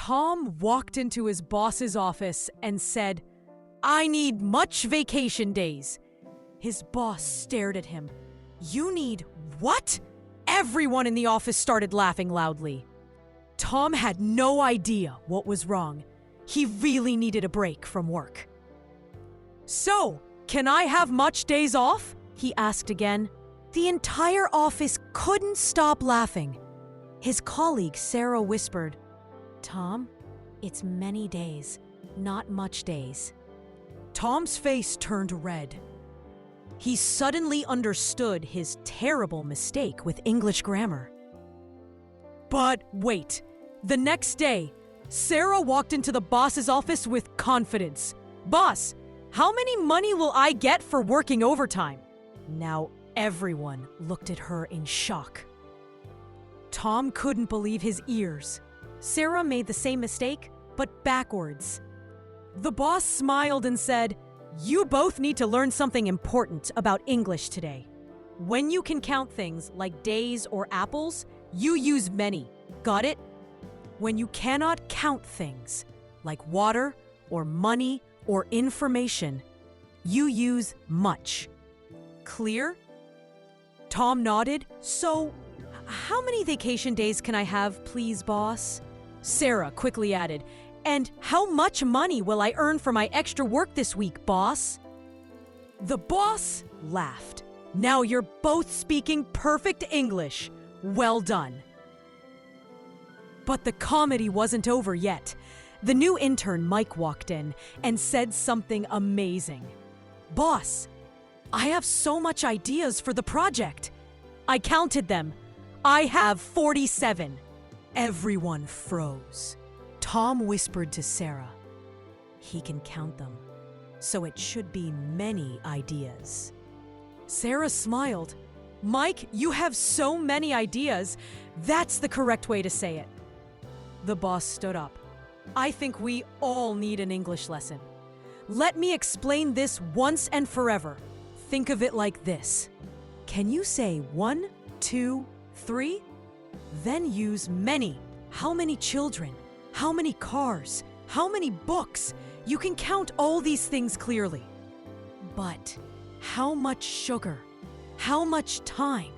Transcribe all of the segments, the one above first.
Tom walked into his boss's office and said, "I need much vacation days." His boss stared at him. "You need what?" Everyone in the office started laughing loudly. Tom had no idea what was wrong. He really needed a break from work. "So, can I have much days off?" he asked again. The entire office couldn't stop laughing. His colleague Sarah whispered, "Tom, it's many days, not much days." Tom's face turned red. He suddenly understood his terrible mistake with English grammar. But wait, the next day, Sarah walked into the boss's office with confidence. "Boss, how many money will I get for working overtime?" Now everyone looked at her in shock. Tom couldn't believe his ears. Sarah made the same mistake, but backwards. The boss smiled and said, "You both need to learn something important about English today. When you can count things like days or apples, you use many. Got it? When you cannot count things like water or money or information, you use much. Clear?" Tom nodded. "So, how many vacation days can I have, please, boss?" Sarah quickly added, "And how much money will I earn for my extra work this week, boss?" The boss laughed. "Now you're both speaking perfect English. Well done." But the comedy wasn't over yet. The new intern, Mike, walked in and said something amazing. "Boss, I have so much ideas for the project. I counted them. I have 47. Everyone froze. Tom whispered to Sarah, "He can count them, so it should be many ideas." Sarah smiled. "Mike, you have so many ideas. That's the correct way to say it." The boss stood up. "I think we all need an English lesson. Let me explain this once and forever. Think of it like this. Can you say 1, 2, 3? Then use many. How many children? How many cars? How many books? You can count all these things clearly. But how much sugar? How much time?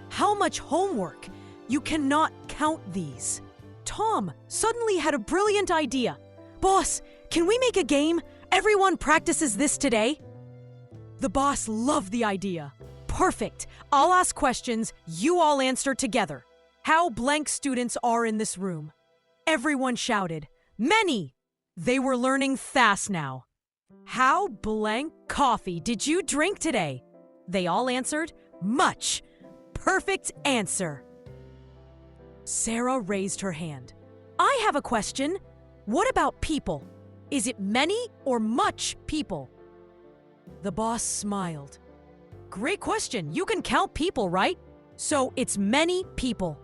How much homework? You cannot count these." Tom suddenly had a brilliant idea. "Boss, can we make a game? Everyone practices this today." The boss loved the idea. "Perfect. I'll ask questions. You all answer together. How blank students are in this room?" Everyone shouted, "Many!" They were learning fast now. "How blank coffee did you drink today?" They all answered, "Much." Perfect answer. Sarah raised her hand. "I have a question. What about people? Is it many or much people?" The boss smiled. "Great question. You can count people, right? So it's many people."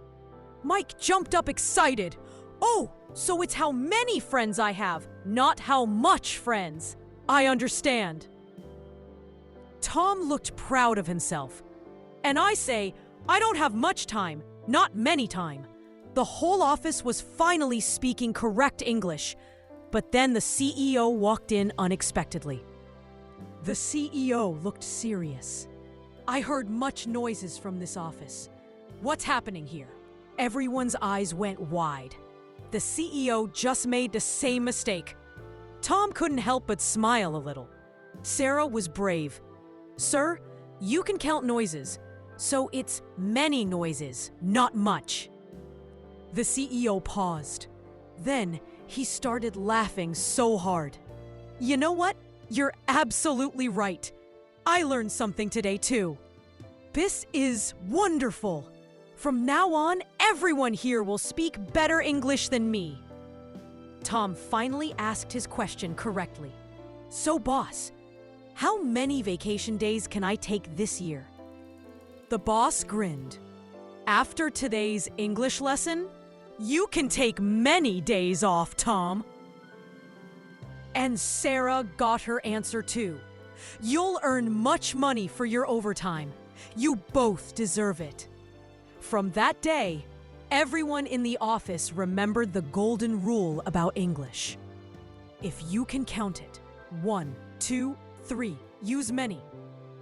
Mike jumped up excited. "Oh, so it's how many friends I have, not how much friends. I understand." Tom looked proud of himself. "And I say, I don't have much time, not many time." The whole office was finally speaking correct English, but then the CEO walked in unexpectedly. The CEO looked serious. "I heard much noises from this office. What's happening here?" Everyone's eyes went wide. The CEO just made the same mistake. Tom couldn't help but smile a little. Sarah was brave. "Sir, you can count noises, so it's many noises, not much." The CEO paused. Then he started laughing so hard. "You know what? You're absolutely right. I learned something today too. This is wonderful. From now on, everyone here will speak better English than me." Tom finally asked his question correctly. "So, boss, how many vacation days can I take this year?" The boss grinned. "After today's English lesson, you can take many days off, Tom." And Sarah got her answer too. "You'll earn much money for your overtime. You both deserve it." From that day, Everyone in the office remembered the golden rule about English. If you can count it, 1, 2, 3, use many.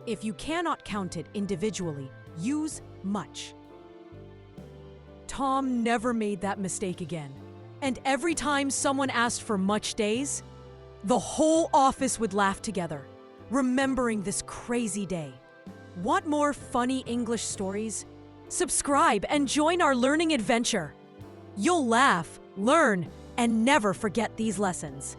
If you cannot count it individually, use much. Tom never made that mistake again. And every time someone asked for much days, the whole office would laugh together, remembering this crazy day. Want more funny English stories? Subscribe and join our learning adventure. You'll laugh, learn, and never forget these lessons.